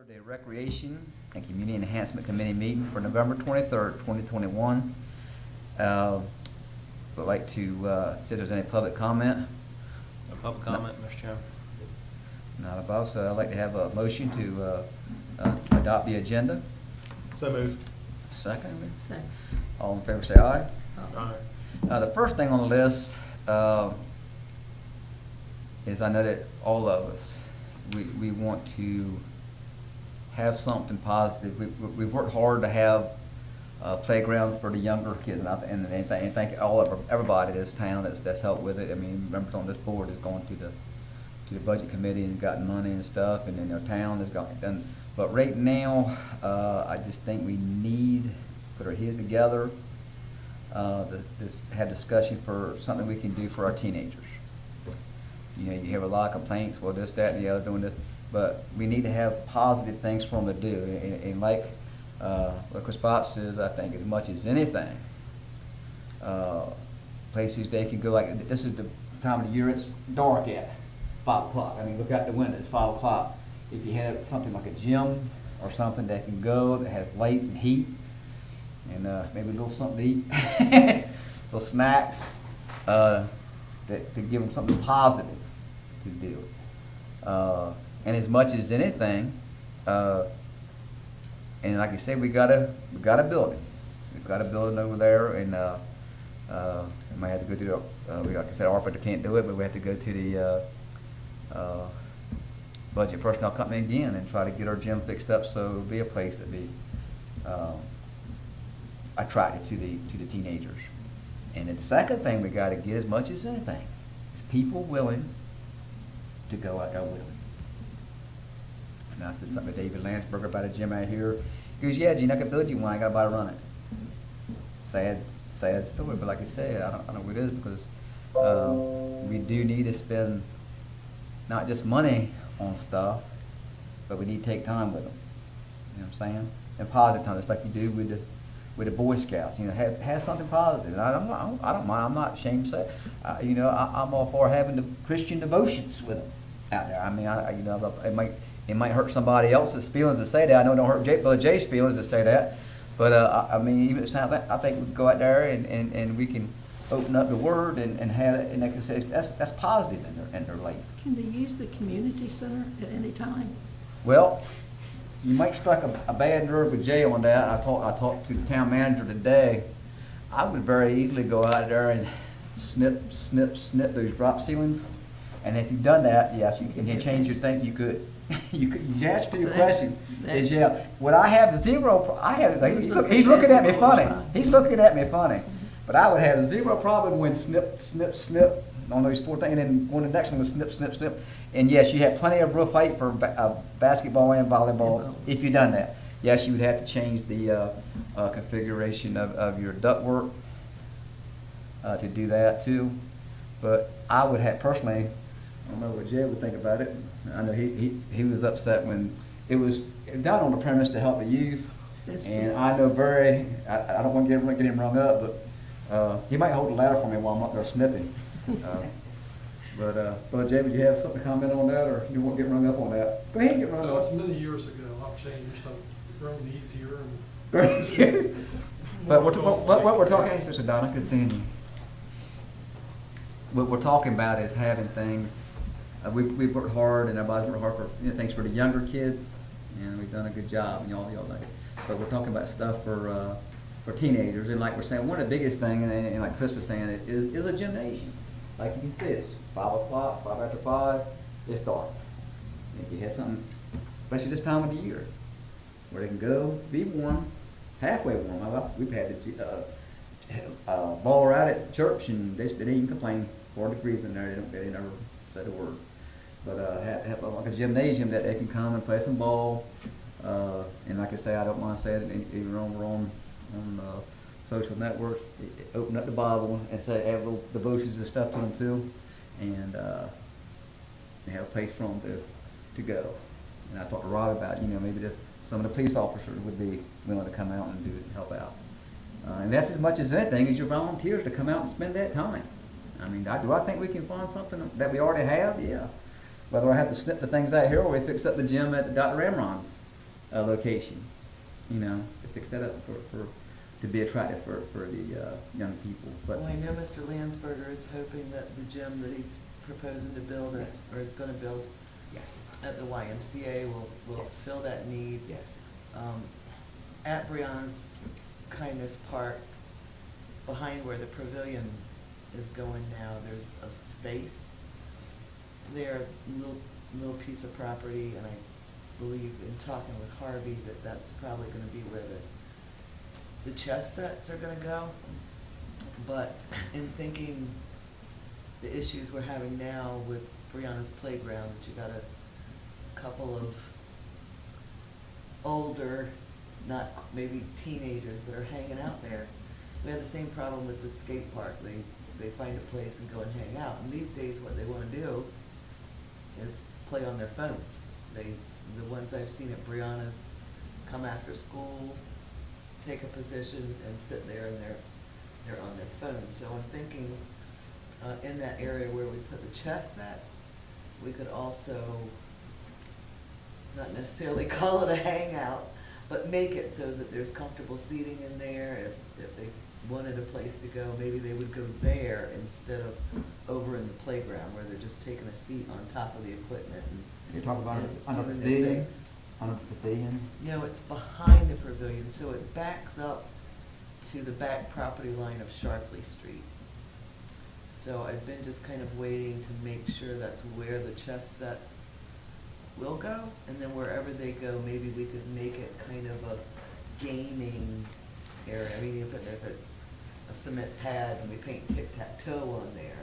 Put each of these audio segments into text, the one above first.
Saturday Recreation and Community Enhancement Committee meeting for November 23rd, 2021. Would like to see if there's any public comment. No public comment, Mr. Chairman. Not above, so I'd like to have a motion to adopt the agenda. So moved. Second. Second. All in favor say aye. Aye. The first thing on the list is I know that all of us, we want to have something positive. We've worked hard to have playgrounds for the younger kids, and thank everybody in this town that's helped with it. I mean, members on this board has gone to the budget committee and gotten money and stuff, and then our town has gotten done. But right now, I just think we need to put our heads together, just have discussion for something we can do for our teenagers. You know, you hear a lot of complaints, well, this, that, and the other, doing this, but we need to have positive things for them to do. And like Chris Potts says, I think as much as anything, places they can go, like this is the time of the year it's dark at 5 o'clock. I mean, look out the window, it's 5 o'clock. If you have something like a gym or something that can go, that has lights and heat, and maybe a little something to eat, little snacks, to give them something positive to do. And as much as anything, and like you said, we got a building. We've got a building over there, and we might have to go to the, like I said, ARPA can't do it, but we have to go to the budget personnel company again and try to get our gym fixed up so it'll be a place that be attractive to the teenagers. And then the second thing we got to get, as much as anything, is people willing to go out there with them. And I said something to David Landsberger about a gym out here. He goes, "Yeah, Gene, I can build you one. I got to buy to run it." Sad story, but like I said, I don't know what it is, because we do need to spend not just money on stuff, but we need to take time with them. You know what I'm saying? And positive time, just like you do with the Boy Scouts. You know, have something positive. And I don't mind. I'm not ashamed to say it. You know, I'm all for having the Christian devotions with them out there. I mean, you know, it might hurt somebody else's feelings to say that. I know it don't hurt Brother Jay's feelings to say that. But I mean, even at the time, I think we can go out there and we can open up the Word and have it, and they can say that's positive in their life. Can they use the community center at any time? Well, you might strike a bad nerve with Jay on that. I talked to the town manager today. I would very easily go out there and snip those drop ceilings. And if you've done that, yes, you can change your thing. You could. You answer to your question is yeah. Would I have zero? He's looking at me funny. He's looking at me funny. But I would have zero problem when snip on those 4 things, and then on the next one was snip. And yes, you have plenty of roof height for basketball and volleyball. If you've done that, yes, you would have to change the configuration of your ductwork to do that too. But I would have personally, I don't know what Jay would think about it. I know he was upset when it was done on the premise to help the youth. And I know I don't want to get him rung up, but he might hold the ladder for me while I'm up there snipping. But Jay, would you have something to comment on that, or you won't get rung up on that? Go ahead and get rung up. It's many years ago. I've changed. I've grown easier. But what we're talking, Sister Donna, good seeing you. What we're talking about is having things. We've worked hard, and everybody's worked hard for things for the younger kids, and we've done a good job, and y'all like it. But we're talking about stuff for teenagers, and like we're saying, one of the biggest things, and like Chris was saying, is a gymnasium. Like you can see, it's 5 o'clock, 5 after 5, it's dark. And if you have something, especially this time of the year, where they can go, be warm, halfway warm. We've had the ball out at church, and they didn't even complain. 4 degrees in there, they never said a word. But have like a gymnasium that they can come and play some ball. And like I say, I don't mind saying it, even on social networks, open up the Bible and say, have little devotions and stuff to them too, and have a place for them to go. And I talked to Rod about, you know, maybe some of the police officers would be willing to come out and do it and help out. And that's as much as anything is your volunteers to come out and spend that time. I mean, do I think we can find something that we already have? Yeah. Whether I have to snip the things out here or we fix up the gym at Dr. Amron's location, you know, to fix that up to be attractive for the young people, but. Well, I know Mr. Landsberger is hoping that the gym that he's proposing to build, Yes. or is gonna build Yes. at the YMCA will Yes. fill that need. Yes. At Brianna's Kindness Park, behind where the pavilion is going now, there's a space there, little piece of property, and I believe in talking with Harvey that that's probably gonna be where the chess sets are gonna go. But in thinking the issues we're having now with Brianna's playground, that you got a couple of older, not maybe teenagers that are hanging out there. We had the same problem with the skate park. They find a place and go and hang out. And these days, what they wanna do is play on their phones. The ones I've seen at Brianna's come after school, take a position and sit there, and they're on their phone. So I'm thinking, in that area where we put the chess sets, we could also, not necessarily call it a hangout, but make it so that there's comfortable seating in there. If they wanted a place to go, maybe they would go there instead of over in the playground where they're just taking a seat on top of the equipment and. You're talking about and on a doing their pavilion? thing. On a pavilion? No, it's behind the pavilion, so it backs up to the back property line of Sharpley Street. So I've been just kind of waiting to make sure that's where the chess sets will go, and then wherever they go, maybe we could make it kind of a gaming area. I mean, if it's a cement pad and we paint tic-tac-toe on there,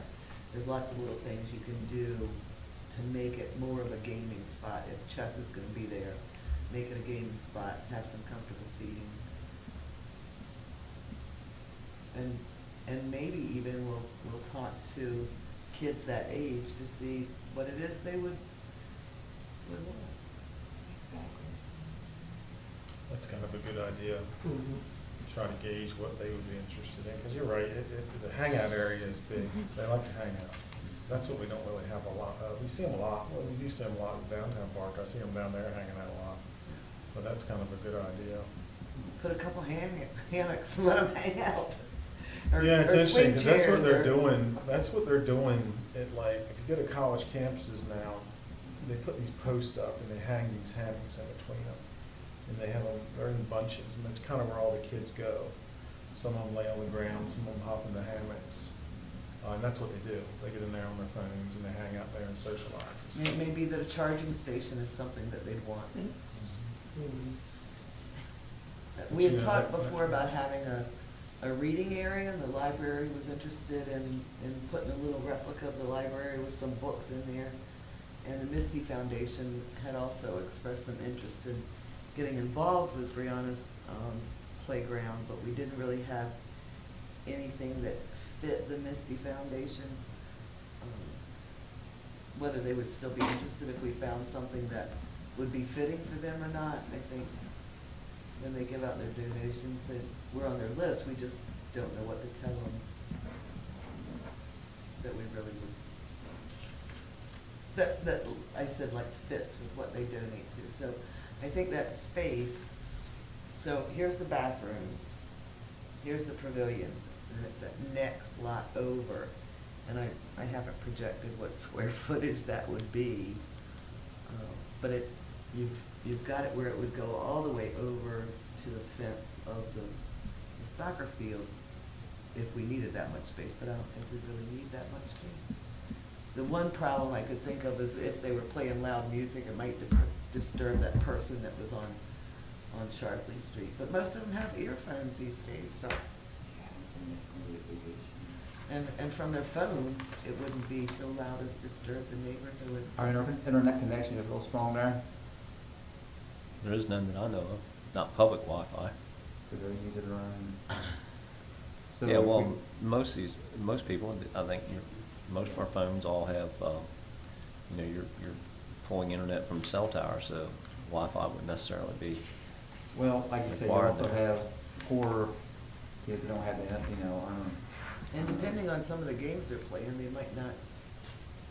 there's lots of little things you can do to make it more of a gaming spot. If chess is gonna be there, make it a gaming spot, have some comfortable seating. And maybe even we'll talk to kids that age to see what it is they would want. That's kind of a good idea. Try to gauge what they would be interested in, because you're right, the hangout area is big. They like to hang out. That's what we don't really have a lot of. We see them a lot, well, we do see them a lot in downtown park. I see them down there hanging out a lot. But that's kind of a good idea. Put a couple hammocks and let them hang out. Or- Yeah, it's or interesting, swing because that's what chairs they're or- doing, that's what they're doing at, like, if you go to college campuses now, they put these posts up and they hang these hammocks in between them. And they have them, they're in bunches, and that's kind of where all the kids go. Some of them lay on the ground, some of them hop in the hammocks. And that's what they do. They get in there on their phones and they hang out there and socialize. It may be that a charging station is something that they'd want. We had Yeah, talked that- before about having a reading area, and the library was interested in putting a little replica of the library with some books in there. And the Misty Foundation had also expressed some interest in getting involved with Brianna's playground, but we didn't really have anything that fit the Misty Foundation. Whether they would still be interested if we found something that would be fitting for them or not, I think when they give out their donations, we're on their list, we just don't know what to tell them that we really would, that I said like fits with what they donate to. So I think that space, so here's the bathrooms, here's the pavilion, and it's that next lot over. And I haven't projected what square footage that would be, but you've got it where it would go all the way over to the fence of the soccer field if we needed that much space, but I don't think we really need that much space. The one problem I could think of is if they were playing loud music, it might disturb that person that was on Sharpley Street. But most of them have earphones these days, so. And from their phones, it wouldn't be so loud as disturb the neighbors. It would. Our internet connection is real strong there, There is none that I know of, not public Wi-Fi. so they'll use it around. So Yeah, well, we- most people, I think, most of our phones all have, you're pulling internet from cell towers, so Wi-Fi wouldn't necessarily be. Well, like you said, you required also there. have poorer kids that don't have that, And depending on some of the games they're playing, they might not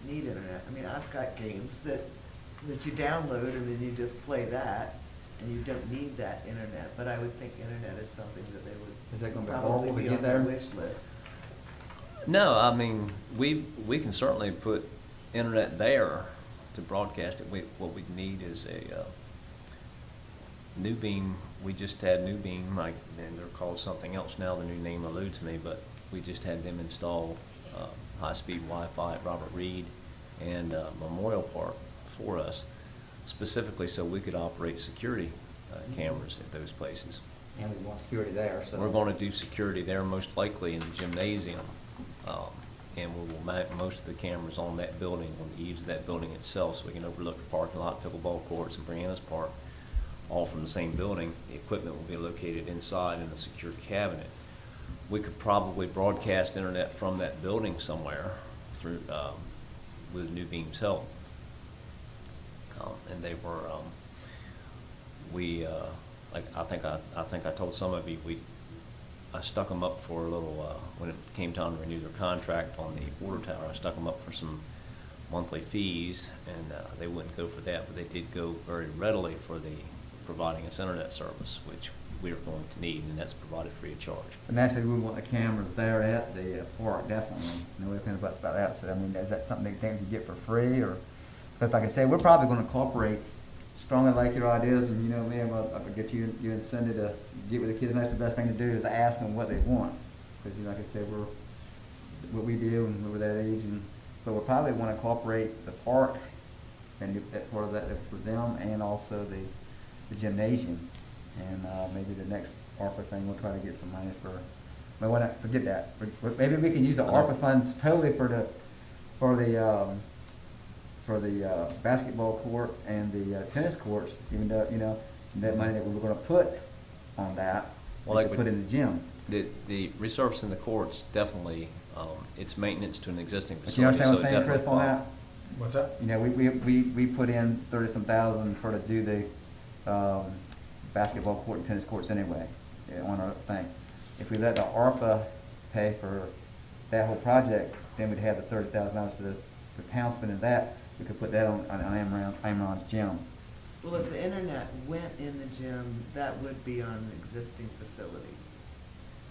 need internet. I mean, I've got games that you download and then you just play that. and you don't need that internet, but I would think internet is something that they Is that gonna would be probably horrible to be get on their there? wish list. No, I mean, we can certainly put internet there to broadcast it. What we need is a new beam. We just had new beam, like, and they're called something else now, the new name eludes me, but we just had them install high-speed Wi-Fi at Robert Reed and Memorial Park for us, specifically so we could operate security cameras at those places. And we want security there, so. We're going to do security there, most likely in the gymnasium, and we will mount most of the cameras on that building, on the eaves of that building itself, so we can overlook the parking lot, pickleball courts, and Brianna's Park, all from the same building. The equipment will be located inside in a secure cabinet. We could probably broadcast internet from that building somewhere through, with New Beam's help. And they were, like, I think I told some of you, I stuck them up for a little, when it came time to renew their contract on the water tower, I stuck them up for some monthly fees, and they wouldn't go for that, but they did go very readily for the providing us internet service, which we are going to need, and that's provided free of charge. So naturally, we want the cameras there at the park, definitely. No ifs, ands, or buts about that. So, I mean, is that something they think you get for free, or? Because like I said, we're probably gonna incorporate, strongly like your ideas, and you know, man, I'll get you and Cindy to get with the kids, and that's the best thing to do, is ask them what they want. Because, you know, like I said, we're, what we do, and we're that age, and, but we'll probably wanna incorporate the park, and that part of that for them, and also the gymnasium. And maybe the next ARPA thing, we'll try to get some money for, well, why not, forget that. Maybe we can use the ARPA funds totally for the basketball court and the tennis courts, even though, you know, that money that we were gonna put on that, Well, we like could put in the gym. The resurfacing the courts, definitely, it's maintenance to an existing But you facility. understand what I'm so it saying, Chris, on definitely that? What's that? You know, we put in 30-some thousand for to do the basketball court and tennis courts anyway, on our thing. If we let the ARPA pay for that whole project, then we'd have the $30,000, so the town spending that, we could put that on Amron's gym. Well, if the internet went in the gym, that would be on an existing facility,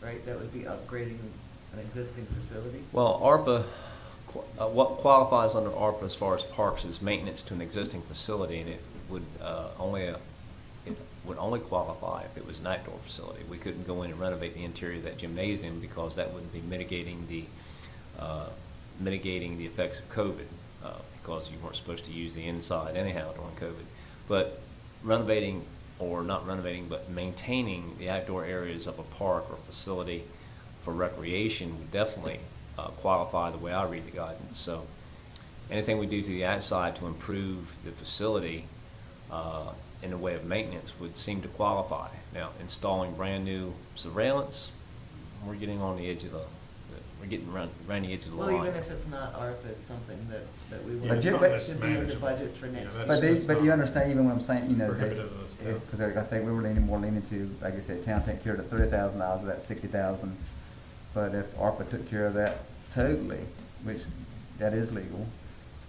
right? That would be upgrading an existing facility? Well, ARPA, what qualifies under ARPA as far as parks is maintenance to an existing facility, and it would only qualify if it was an outdoor facility. We couldn't go in and renovate the interior of that gymnasium because that wouldn't be mitigating the effects of COVID, because you weren't supposed to use the inside anyhow during COVID. But renovating, or not renovating, but maintaining the outdoor areas of a park or facility for recreation would definitely qualify the way I read the guidance. So anything we do to the outside to improve the facility in the way of maintenance would seem to qualify. Now, installing brand new surveillance, we're getting on the edge of we're getting around the edge of the Well, line. even if it's not ARPA, it's something that we Yeah, want, Jim, something that's should be in the manageable. budget for next Yeah, year. that's- But you understand even what I'm saying, you know, Prohibitive of the because I think we were leaning to, like I said, town take care of the $30,000 of that 60,000. But if ARPA took care of that totally, which that is legal,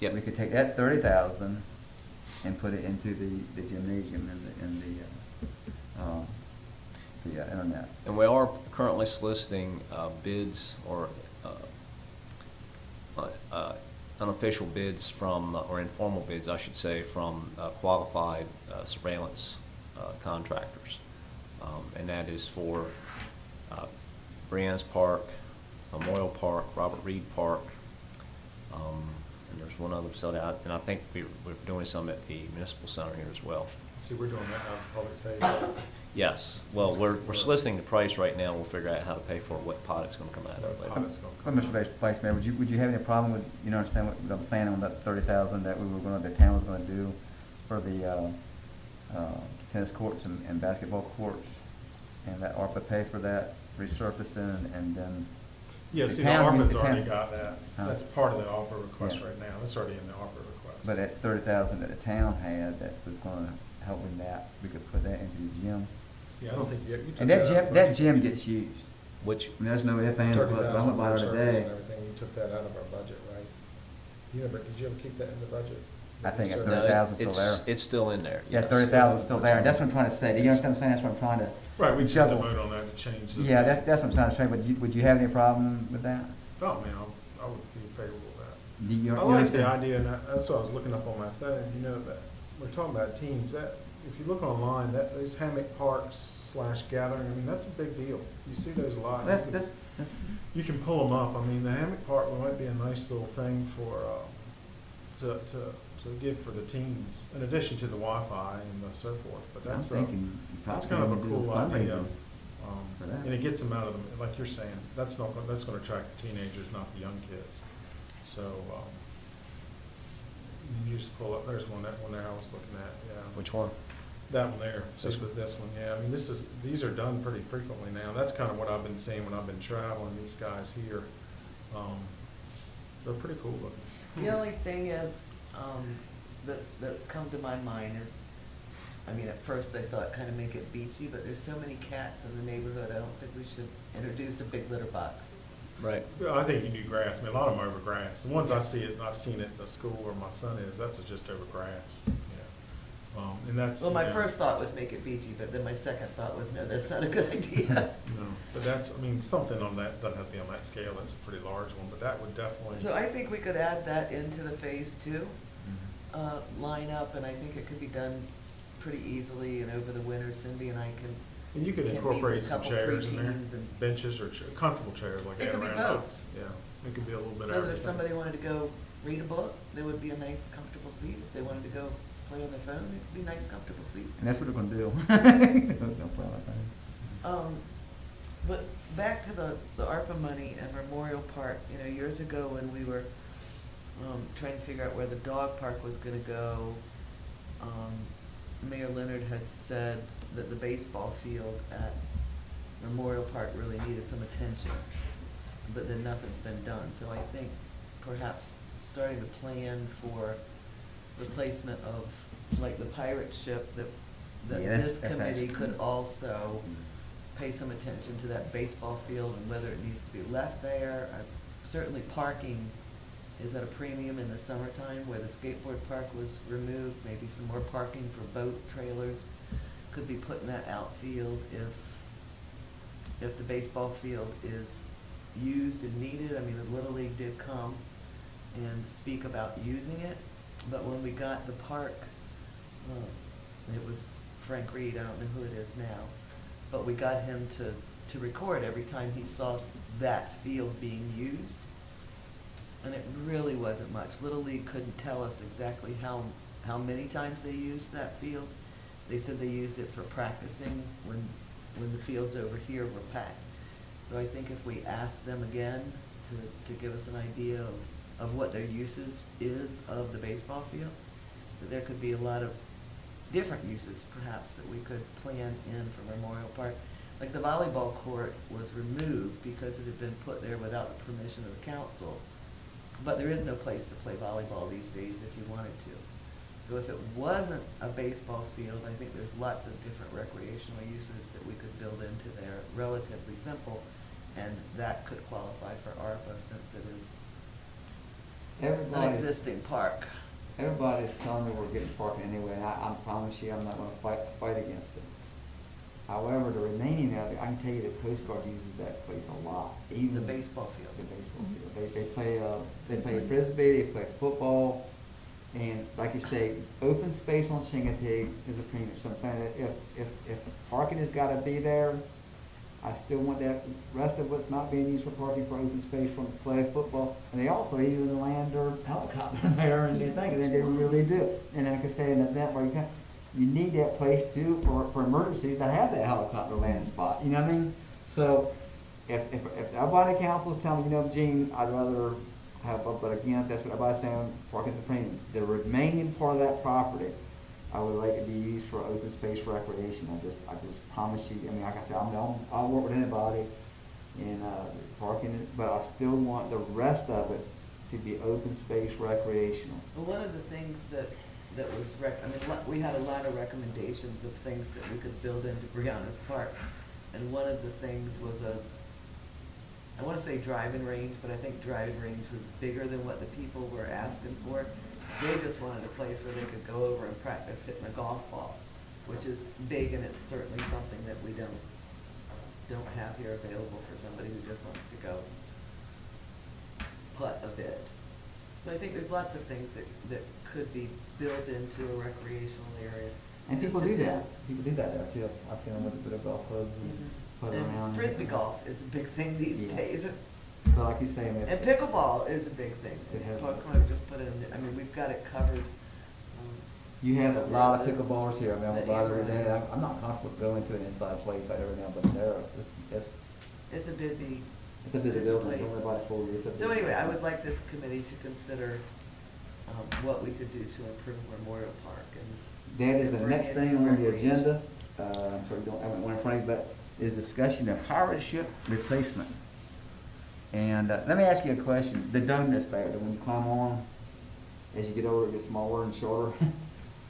Yep. we could take that 30,000 and put it into the gymnasium and the internet. And we are currently soliciting bids or unofficial bids from, or informal bids, I should say, from qualified surveillance contractors. And that is for Brianna's Park, Memorial Park, Robert Reed Park, and there's one other facility, and I think we're doing some at the Municipal Center here as well. See, we're doing that on public safety. Yes, well, we're soliciting the price right now, we'll figure out how to pay for it, what pot it's gonna come out of. What but- pot it's gonna Well, come Mr. out. Vice Mayor, would you have any problem with, you know, understand what I'm saying on that 30,000 that the town was gonna do for the tennis courts and basketball courts? And that ARPA pay for that resurfacing and then? Yeah, see, the town- ARPA's the already town- got that. Huh? That's part of the ARPA request Yeah. right now. That's already in the ARPA request. But that 30,000 that the town had that was gonna help with that, we could put that into the gym. Yeah, I don't think you took And that that out of gym, the that budget. gym gets used. Which, I mean, there's no if, ands, or buts, but I went by there $30,000 for service today. and everything, you took that out of our budget, right? Did you ever keep that in the budget? I think at So- 30,000 still it's, there. it's still in there. Yeah, yes. 30,000 is still there. That's what I'm trying to say. Do you understand what I'm saying? That's what I'm trying to. Right, we just have to juggle. vote on that to change the. Yeah, that's what I'm trying to say. Would you have any problem with that? Oh, man, I would be favorable to that. Do you- I you like understand? the idea, and that's what I was looking up on my phone, you know, that, we're talking about teams, that, if you look online, that, those hammock parks / gathering, I mean, that's a big deal. You see those a lot. That's, You can pull them up. I mean, the hammock park might be a nice little thing for, to give for the teens, in addition to the Wi-Fi and the so forth, but I'm that's, thinking. that's kind of a cool idea. for that. And it gets them out of the, like you're saying, that's gonna attract the teenagers, not the young kids. So, you just pull up, there's that one there I was looking at, yeah. Which one? That one there, this one, yeah, I mean, these are done pretty frequently now, that's kind of what I've been seeing when I've been traveling, these guys here. They're pretty cool looking. The only thing is, that's come to my mind is, I mean, at first I thought kind of make it beachy, but there's so many cats in the neighborhood, I don't think we should introduce a big litter box. Right. Yeah, I think you do grass, I mean, a lot of them are over grass, the ones I've seen it at the school where my son is, that's just over grass, yeah. And that's. Well, my yeah. first thought was make it beachy, but then my second thought was, no, that's not a good idea. No, but that's, I mean, something on that, doesn't have to be on that scale, that's a pretty large one, but that would definitely. So I think we could add that into the phase two, Mhm. lineup, and I think it could be done pretty easily, and over the winter Cindy and I can. And you could can meet incorporate with a some couple chairs in there, preteens and- benches or comfortable chairs like It that could be around both. house. Yeah, it could be a little bit of So that if everything. somebody wanted to go read a book, there would be a nice comfortable seat. If they wanted to go play on their phone, it would be a nice comfortable seat. And that's what we're gonna do. Don't play like that. But back to the ARPA money and Memorial Park, you know, years ago when we were, trying to figure out where the dog park was gonna go, Mayor Leonard had said that the baseball field at Memorial Park really needed some attention, but then nothing's been done. So I think perhaps starting to plan for replacement of, like, the pirate ship, that Yeah, this that's committee actually- could also pay some attention to that baseball field and whether it needs to be left there. Certainly parking is at a premium in the summertime where the skateboard park was removed. Maybe some more parking for boat trailers could be put in that outfield if the baseball field is used and needed. I mean, the Little League did come and speak about using it, but when we got the park, it was Frank Reed, I don't know who it is now, but we got him to record every time he saw that field being used. And it really wasn't much. Little League couldn't tell us exactly how many times they used that field. They said they used it for practicing when the fields over here were packed. So I think if we ask them again to give us an idea of what their uses is of the baseball field, that there could be a lot of different uses perhaps that we could plan in for Memorial Park. Like the volleyball court was removed because it had been put there without the permission of the council. But there is no place to play volleyball these days if you wanted to. So if it wasn't a baseball field, I think there's lots of different recreational uses that we could build into there, relatively simple, and that could qualify for ARPA since it is an Everybody's, existing park. everybody's telling me we're getting parking anyway, and I promise you, I'm not gonna fight against it. However, the remaining of it, I can tell you the Coast Guard uses that place a lot, even. The baseball field. The baseball field. They play frisbee, they play football, and like you say, open space on Chincoteague is a premium. So I'm saying that if parking has gotta be there, I still want that rest of what's not being used for parking for open space for play football. And they also even land their helicopter there and they think, and they really do. And like I say, in an event where you need that place too for emergencies to have that helicopter land spot, you know what I mean? So if everybody council is telling me, you know, Gene, I'd rather have, but again, that's what everybody's saying, parking's a premium. The remaining part of that property, I would like it to be used for open space recreation. I just promise you, I mean, like I said, I'll work with anybody in parking, but I still want the rest of it to be open space recreational. Well, one of the things that was we had a lot of recommendations of things that we could build into Brianna's Park. And one of the things was I want to say driving range, but I think driving range was bigger than what the people were asking for. They just wanted a place where they could go over and practice hitting a golf ball, which is big, and it's certainly something that we don't have here available for somebody who just wants to go putt a bit. So I think there's lots of things that could be built into a recreational area. And people Just do that, depends. people do that there too. I've seen them with a bit of golf clubs and put around. And frisbee golf is a big thing these Yeah. days. But like you say, I mean, And pickleball is a big thing. It has- Talk about just put in, I mean, we've got it covered. you have a lot of pickleballers here. I mean, I'm The a lot of area. every day. I'm not comfortable going to an inside place like every now, but there, It's a busy. it's a busy building. place. Don't worry about it for you. It's a So busy anyway, I building. would like this committee to consider what we could do to improve Memorial Park and. That is and the bring next it thing to on the recreation. agenda. I'm sorry, I haven't one in front of you, but is discussion of pirate ship replacement. And let me ask you a question. The dome that's there, the one you climb on, as you get older, it gets smaller and shorter.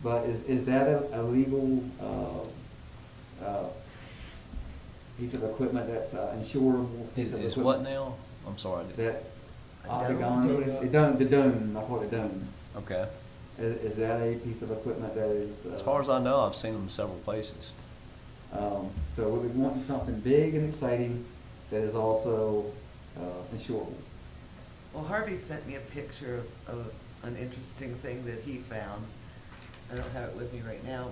But is that a legal piece of equipment that's insurable? Piece of Is equipment? what now? I'm sorry. That A dome? octagon, the dome, I call it dome. Okay. Is that a piece of equipment that is? As far as I know, I've seen them several places. So we're wanting something big and exciting that is also insurable. Well, Harvey sent me a picture of an interesting thing that he found. I don't have it with me right now,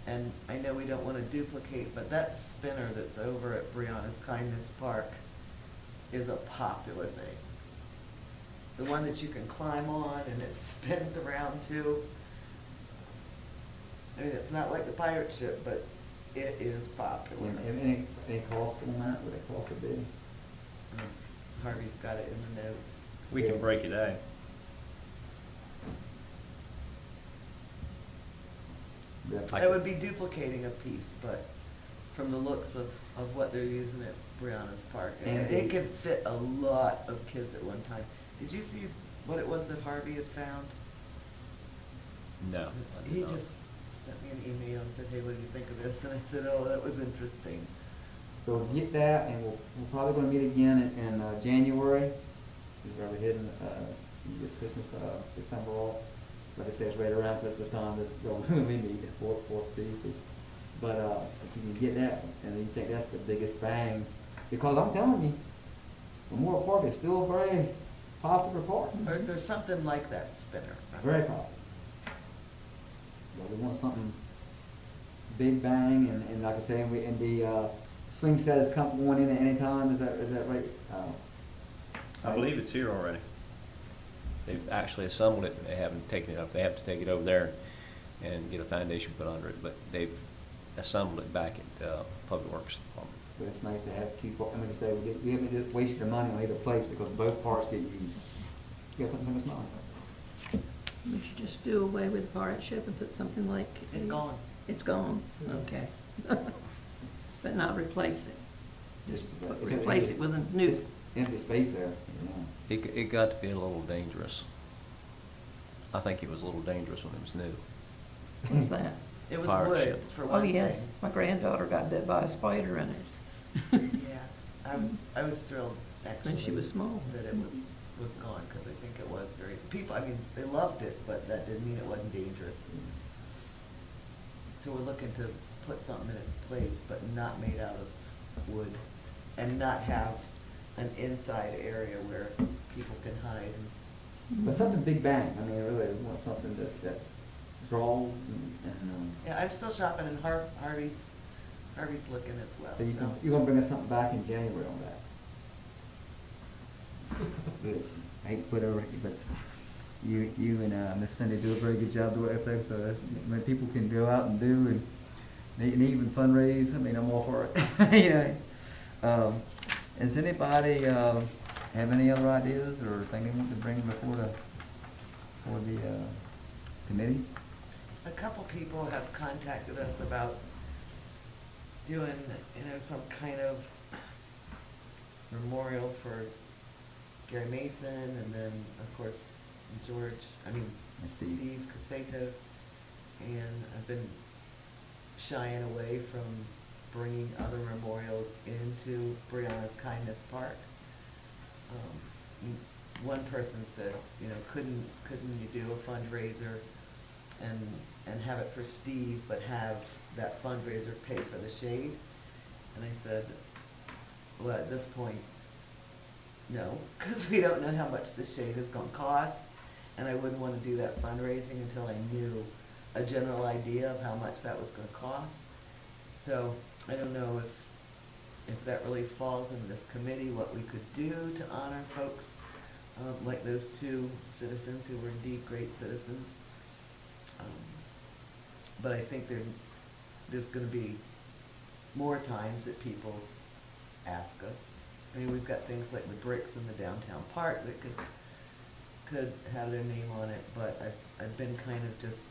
and I know we don't want to duplicate, but that spinner that's over at Brianna's Kindness Park is a popular thing. The one that you can climb on and it spins around too. I mean, it's not like the pirate ship, but it is popular. Any cost on that? Would it cost a bit? Harvey's got it in the notes. We can break it out. It would be duplicating a piece, but from the looks of what they're using at Brianna's Park, And it could fit a lot of kids at one time. Did you see what it was that Harvey had found? No. I did He not. just sent me an email and said, hey, what do you think of this? And I said, oh, that was interesting. So get that, and we're probably gonna meet again in January. We're probably hitting, you get Christmas, December off. Like I said, it's right around Christmas time, that's when we meet, fourth Tuesday. But, if you can get that, and you think that's the biggest bang, because I'm telling you, Memorial Park is still a very popular park. There's something like that spinner. Very popular. But we want something big bang, and like I say, and the swing set is going in at any time, is that right? I believe it's here already. They've actually assembled it, and they haven't taken it up. They have to take it over there and get a foundation put under it, but they've assembled it back at Public Works Department. But it's nice to have two, I mean, to say, we haven't just wasted the money on either place, because both parts get used. You got something in this mind? Would you just do away with the pirate ship and put something like? It's gone. It's gone, okay. But not replace it? Just It's an replace empty- it with a new, it's empty space there, you know. It got to be a little dangerous. I think it was a little dangerous when it was new. what's that? It was Pirate wood, ship. for Oh, one thing. yes, my granddaughter got bit by a spider in it. Yeah, I was thrilled, actually. When she was small. That it was gone, because I think it was very, people, I mean, they loved it, but that didn't mean it wasn't dangerous. So we're looking to put something in its place, but not made out of wood, and not have an inside area where people can hide. But something big bang, I mean, really, we want something that draws and, Yeah, I'm still shopping, and Harvey's looking as well, so so. you're gonna bring us something back in January on that? Good. I hate to put over, but you and Miss Cindy do a very good job doing everything, so that's, when people can go out and do and even fundraise, I mean, I'm all for it. You know, does anybody have any other ideas or thing they want to bring before the committee? A couple people have contacted us about doing, some kind of memorial for Gary Mason, and then, of course, And Steve. Steve Casetos. And I've been shying away from bringing other memorials into Brianna's Kindness Park. one person said, you know, couldn't you do a fundraiser and have it for Steve, but have that fundraiser pay for the shade? And I said, well, at this point, no, because we don't know how much the shade is gonna cost, and I wouldn't wanna do that fundraising until I knew a general idea of how much that was gonna cost. So I don't know if that really falls in this committee, what we could do to honor folks like those two citizens who were indeed great citizens. But I think there's gonna be more times that people ask us. I mean, we've got things like the bricks in the downtown park that could have their name on it, but I've been kind of just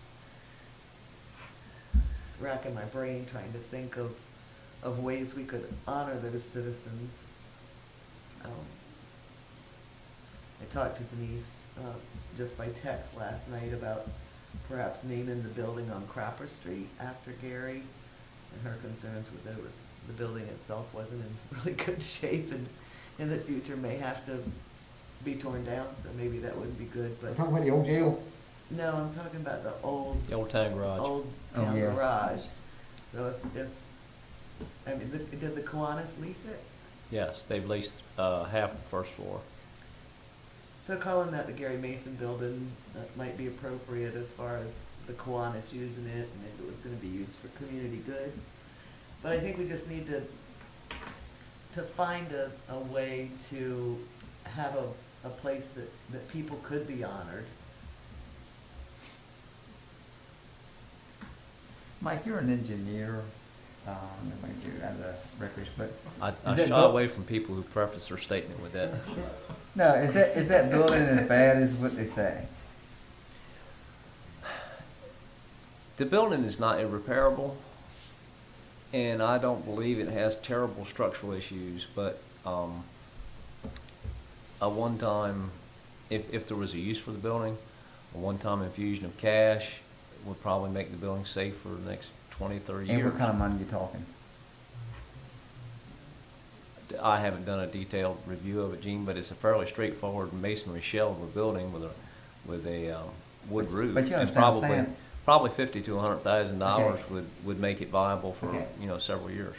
racking my brain trying to think of ways we could honor those citizens. I talked to Denise just by text last night about perhaps naming the building on Crapper Street after Gary, and her concerns with it was the building itself wasn't in really good shape and in the future may have to be torn down, so maybe that wouldn't be good, but. Talking about the old jail? No, I'm talking about the old. The old town garage. Old Oh, town yeah. garage. So I mean, did the Kiwanis lease it? Yes, they've leased half the first floor. So calling that the Gary Mason building, that might be appropriate as far as the Kiwanis using it and if it was gonna be used for community good. But I think we just need to find a way to have a place that people could be honored. Mike, you're an engineer, maybe you're out of the recreation, but. I Is that shy built- away from people who preface their statement with that. No, is that building as bad as what they say? The building is not irreparable, and I don't believe it has terrible structural issues, but a one-time, if there was a use for the building, a one-time infusion of cash would probably make the building safe for the next 20, 30 years. And what kind of money you talking? I haven't done a detailed review of it, Gene, but it's a fairly straightforward masonry shell of a building with a wood roof. But you And understand what I'm saying? probably $50,000 to $100,000 Okay. would make it viable for, Okay. several years.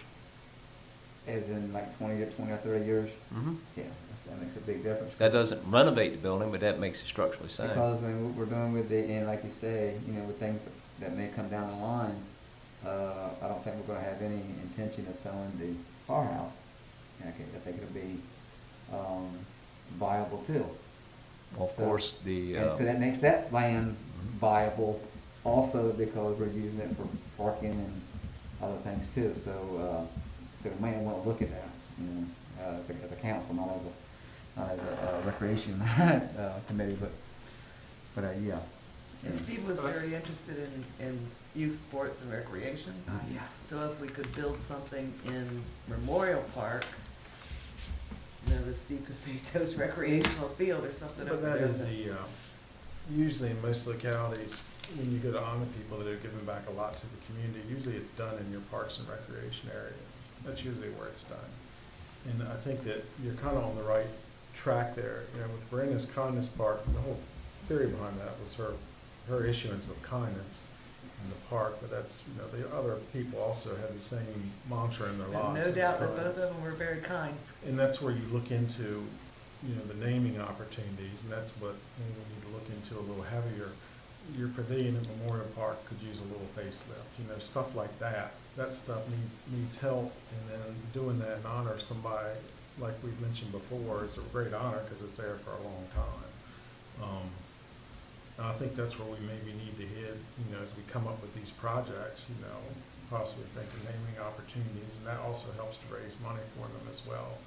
As in like 20 or 30 years? Mm-hmm. Yeah, that makes a big difference. That doesn't renovate the building, but that makes it structurally sound. Because I mean, what we're doing with the, and like you say, with things that may come down the line, I don't think we're gonna have any intention of selling the firehouse. I think it'll be, viable too. Well, of So- course, And so that makes that land viable also because we're using it for parking and other things too. So we may want to look at that, as a council, not as a recreation committee, but yeah. And Steve was very interested in youth sports and recreation. Yeah. So if we could build something in Memorial Park, the Steve Casato's recreational field or something But over that there. is usually in most localities, when you go to honor people that are giving back a lot to the community, usually it's done in your parks and recreation areas. That's usually where it's done. And I think that you're kind of on the right track there. With Brenda's Kindness Park, the whole theory behind that was her issuance of kindness in the park, but that's, the other people also have the same mantra in their And lives. no and it's doubt that both kindness. of them were very kind. And that's where you look into, the naming opportunities, and that's what we need to look into a little heavier. Your pavilion at Memorial Park could use a little facelift, stuff like that. That stuff needs help, and then doing that in honor of somebody, like we've mentioned before, is a great honor because it's there for a long time. And I think that's where we maybe need to head, as we come up with these projects, possibly think of naming opportunities, and that also helps to raise money for them as well.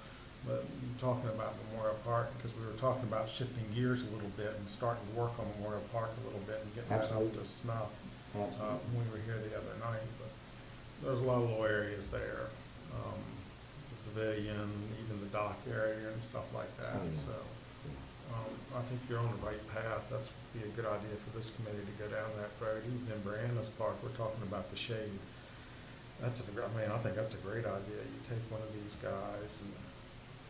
But talking about Memorial Park, because we were talking about shifting gears a little bit and starting to work on Memorial Park a little bit and getting that up to snuff when we were here the other night. But there's a lot of little areas there, the pavilion, even the dock area and stuff like that. Oh, yeah. So I think you're on the right path. That's be a good idea for this committee to go down that road. Even in Brianna's Park, we're talking about the shade. I think that's a great idea. You take one of these guys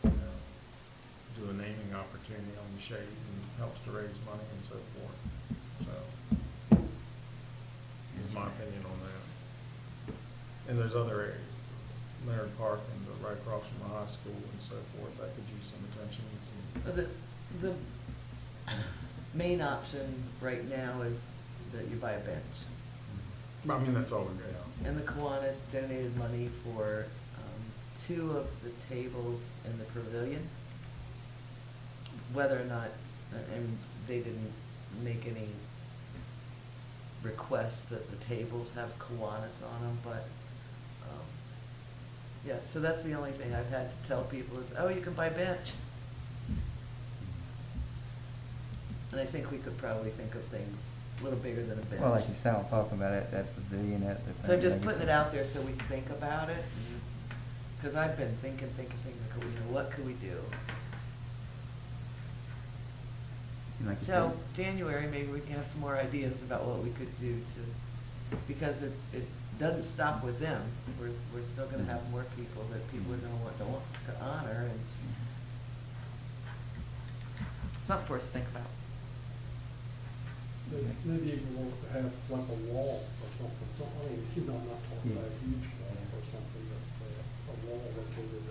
and, do a naming opportunity on the shade and helps to raise money and so forth. So, is my opinion on that. And there's other areas, Leonard Park and right across from the high school and so forth, that could use some attention and some. The main option right now is that you buy a bench. I mean, that's all we got. And the Kiwanis donated money for 2 of the tables in the pavilion. Whether or not, and they didn't make any requests that the tables have Kiwanis on them, but, yeah, so that's the only thing I've had to tell people is, oh, you can buy bench. And I think we could probably think of things a little bigger than a bench. Well, like you said, I'm talking about it, that pavilion, that. So I'm just putting it out there so we think about it, because I've been thinking, what could we do? And like you So, said- January, maybe we can have some more ideas about what we could do to, because it doesn't stop with them. We're still gonna have more people that people are gonna want to honor, and something for us to think about. Maybe even want to have like a wall or something, I mean, I'm not talking about a huge wall or something, but a wall located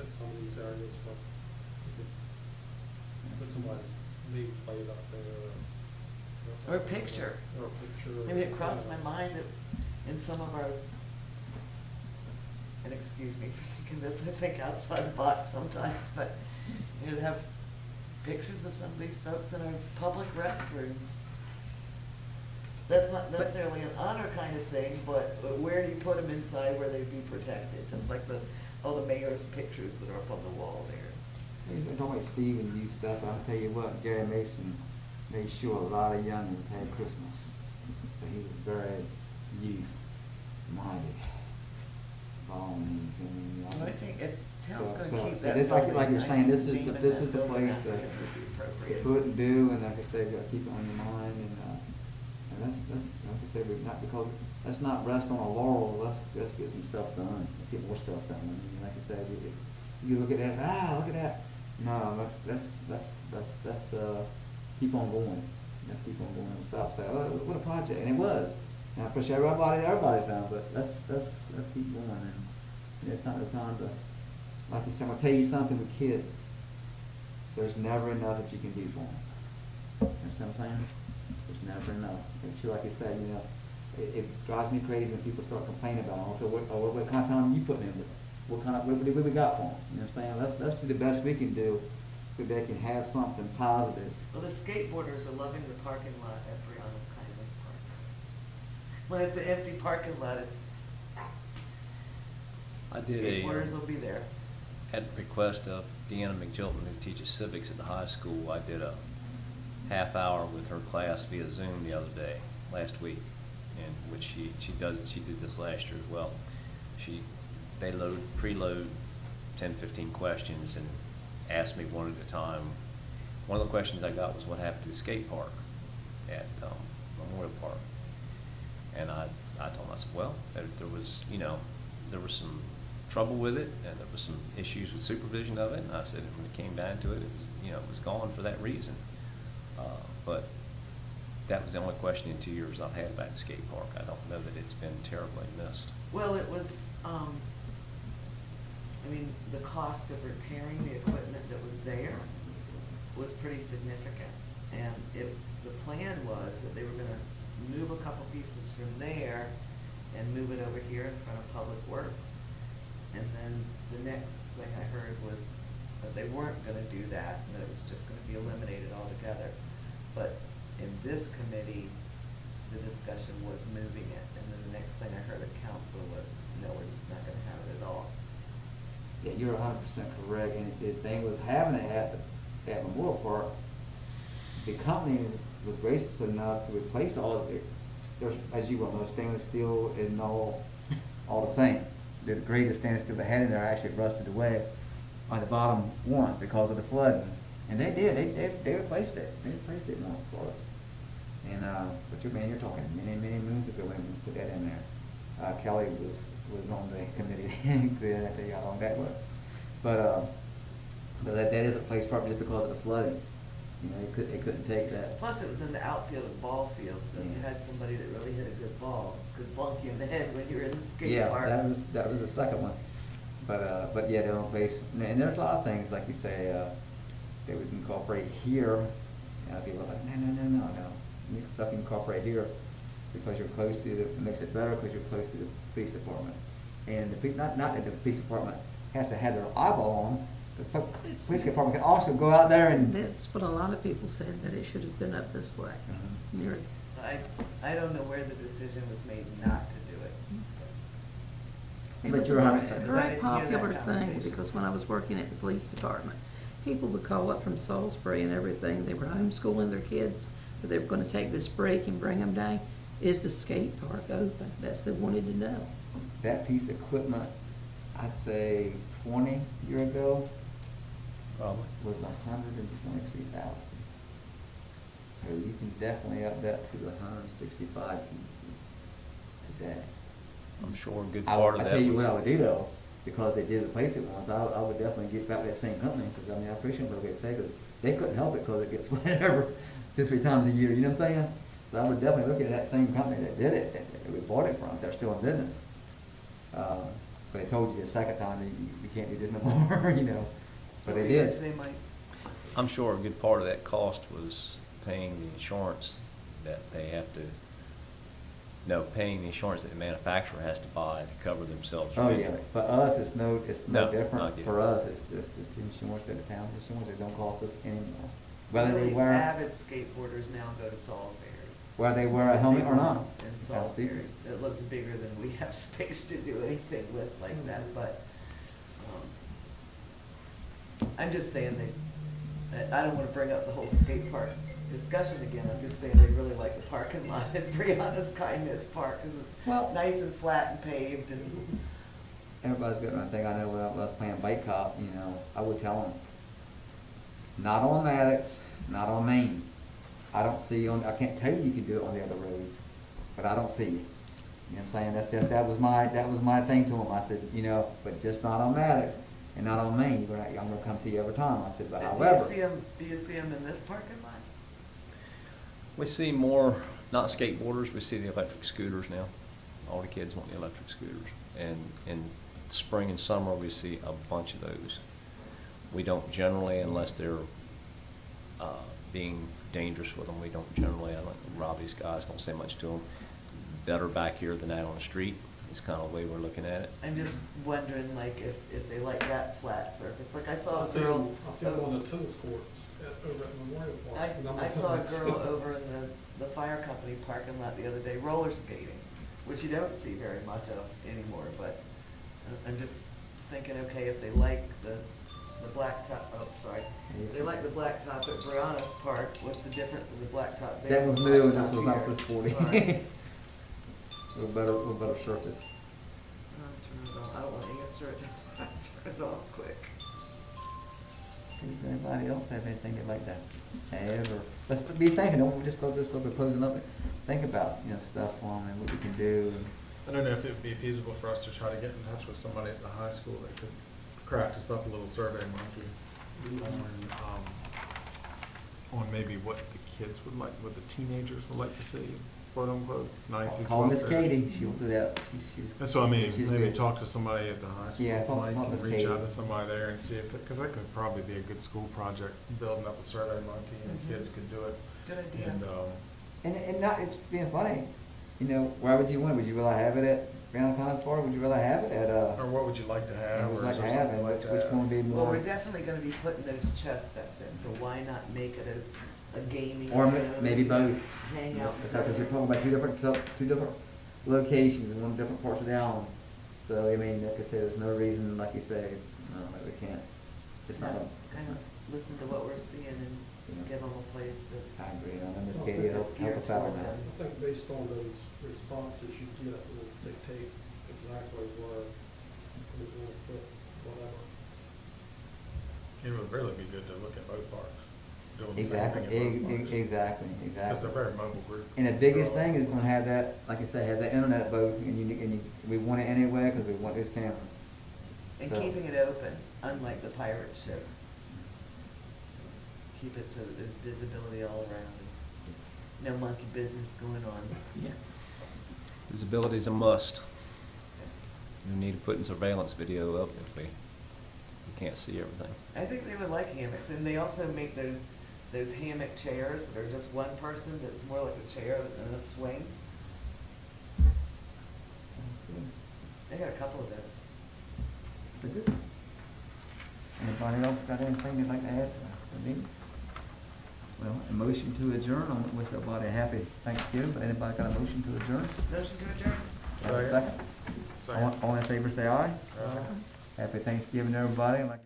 at some of these areas where you could put somebody's name plate up there. Or a picture. Or a picture. I mean, it crossed my mind that in some of our, and excuse me for thinking this, I think outside the box sometimes, but, you know, to have pictures of some of these folks in our public restrooms. That's not necessarily an honor kind of thing, but where do you put them inside where they'd be protected? Just like all the mayor's pictures that are up on the wall there. Hey, don't like Steve and you stuff, I'll tell you what, Gary Mason made sure a lot of youngins had Christmas. So he was very youth-minded. Bones and, And I think if town's gonna keep so that it's like building, you're saying, I this think is the, theming this that is the building place out to there would be appropriate. put and do, and like I said, you gotta keep it on your mind, and that's, like I said, we're not, because, let's not rest on our laurels, let's get some stuff done, let's get more stuff done. I mean, like I said, you look at that, and say, look at that. No, let's keep on going. Let's keep on going and stop saying, oh, what a project, and it was. And I appreciate everybody's done, but let's keep going, and it's not the time to, like you said, I'm gonna tell you something with kids. There's never enough that you can do for them. Understand what I'm saying? There's never enough. And so like you said, you know, it drives me crazy when people start complaining about them. So what kind of time you putting in with them? What we got for them? You know what I'm saying? Let's do the best we can do so they can have something positive. Well, the skateboarders are loving the parking lot at Brianna's Kindness Park. When it's an empty parking lot, I did skateboarders will be there. at request of Deanna McGilton, who teaches civics at the high school, I did a half hour with her class via Zoom the other day, last week, in which she did this last year as well. They preload 10, 15 questions and asked me one at a time. One of the questions I got was what happened to the skate park at Memorial Park. And I told them, I said, well, there was some trouble with it, and there was some issues with supervision of it. And I said, when it came down to it, it was gone for that reason. But that was the only question in 2 years I've had about the skate park. I don't know that it's been terribly missed. Well, it was, the cost of repairing the equipment that was there was pretty significant. And the plan was that they were gonna move a couple pieces from there and move it over here in front of Public Works. And then the next thing I heard was that they weren't gonna do that, and that it was just gonna be eliminated altogether. But in this committee, the discussion was moving it, and then the next thing I heard at council was, no, we're not gonna have it at all. Yeah, you're 100% correct, and the thing was having it at Memorial Park, the company was gracious enough to replace all of it. There's, as you well know, stainless steel is all the same. The greatest stainless steel they had in there actually rusted away on the bottom one because of the flooding. And they did, they replaced it. They replaced it once for us. And, but you're talking many moons ago when we put that in there. Kelly was on the committee then, I tell you how long that was. But, But that is a place probably just because of the flooding. You know, they couldn't take that. Plus, it was in the outfield of ball field, so if you had somebody that really hit a good ball, could bonk you in the head when you were in the skate park. Yeah, that was the second one. But yeah, they don't place, and there's a lot of things, like you say, that we can incorporate here. People are like, no. Stuff you can incorporate here because you're close to it makes it better because you're close to the police department. And not that the police department has to have their eyeball on, the police department can also go out there and. That's what a lot of people said, that it should have been up this way. Near, I don't know where the decision was made not to do it. it But was you're a 100% very Because I didn't hear that popular thing, conversation. because when I was working at the police department, people would call up from Salisbury and everything, they were homeschooling their kids, but they were gonna take this break and bring them down. Is the skate park open? That's they wanted to know. That piece of equipment, I'd say 20 years ago, Probably. was 123,000. So you can definitely up that to 165 today. I'm sure a good I part of that tell you was- what I would do though, because they did replace it once, I would definitely get back with that same company, because I mean, I appreciate what they say, because they couldn't help it, because it gets flooded over 2-3 times a year, you know what I'm saying? So I would definitely look at that same company that did it, that we bought it from, they're still in business. But they told you the second time, you can't do this no more, you know, but they What were you did. gonna say, Mike? I'm sure a good part of that cost was paying the insurance that they have to, no, paying the insurance that the manufacturer has to buy to cover themselves. Oh, yeah, eventually. for us, it's no No, different, not for yet. us, it's just the insurance that the town insurance, it don't cost us anymore. Whether they Really wear, avid skateboarders now go to Salisbury. whether they wear a helmet or not. In That's how Salisbury, stupid. it looks bigger than we have space to do anything with like that, but, I'm just saying I don't wanna bring up the whole skate park discussion again, I'm just saying they really like the parking lot at Brianna's Kindness Park, cause Well- it's nice and flat and paved and, Everybody's got one thing. I know when I was playing bike cop, you know, I would tell them, not on Maddox, not on Main. I don't see I can't tell you can do it on the other roads, but I don't see it. You know what I'm saying? That was my thing to them. I said, you know, but just not on Maddox and not on Main. I'm gonna come to you every time. I said, but however. do you see them in this parking lot? We see more, not skateboarders, we see the electric scooters now. All the kids want the electric scooters. And in spring and summer, we see a bunch of those. We don't generally, unless they're being dangerous with them, we don't generally, I don't, Robbie's guys don't say much to them. Better back here than out on the street, is kind of the way we're looking at it. I'm just wondering, like, if they like that flat surface, like I saw I a see girl. them on the tennis courts over at Memorial Park. and I'm I not saw a tennis. girl over in the fire company parking lot the other day roller skating, which you don't see very much of anymore, but I'm just thinking, okay, if they like the blacktop, oh, sorry, if they like the blacktop at Brianna's Park, what's the difference in the blacktop there? That was and new and blacktop this was not here? so sporty. Sorry. A little better surface. Turn it off. I don't want to answer it. Turn it off quick. Does anybody else have anything they'd like to add, or, let's be thinking, don't just go closing up, think about, you know, stuff on and what we can do. I don't know if it would be feasible for us to try to get in touch with somebody at the high school that could craft us up a little survey monkey on maybe what the kids would like, what the teenagers would like to see, quote unquote, 9th through 12th. Call Miss grade. Katie, she'll do that, she's. That's what I mean, she's maybe good. talk to somebody at the high school, Yeah, talk Mike, Miss and reach Katie. out to somebody there and see if, because that could probably be a good school project, building up a survey monkey, and Mhm. kids could do it. Good idea. And, not, it's being funny, you know, where would you want, would you rather have it at Grand Con's Park, would you rather have it at, or what would you like to have, would or you like is to there have, something and like which that? one would be Well, more? we're definitely gonna be putting those chess sets in, so why not make it a gaming Or zone? maybe both. Hangout Because you're zone. talking about two different locations in one different parts of the island. So, I mean, like I said, there's no reason, like you say, no, that we can't, it's not, Kind of listen to what we're seeing and give them a place that. I agree, I know Miss Well, Katie will that's help geared us out on toward that. them. I think based on those responses you get will dictate exactly where we want to put whatever. It would really be good to look at both parks, doing the same Exactly, thing at both parks. exactly, Because exactly. they're very mobile group. And the biggest thing is gonna have that, like I say, have that internet at both, and we want it anyway, because we want those cameras. And So- keeping it open, unlike the pirate ship. keep it so that there's visibility all around and no monkey business going on. Yeah. Visibility is a must. We need to put in surveillance video up if we can't see everything. I think they would like hammocks, and they also make those hammock chairs that are just one person, that's more like a chair than a swing. They got a couple of those. It's a good. Anybody else got anything they'd like to add to the meeting? Well, a motion to adjourn, I want to wish everybody a happy Thanksgiving, but anybody got a motion to adjourn? Motion to adjourn? Have a second? All in favor say aye. Happy Thanksgiving, everybody. Like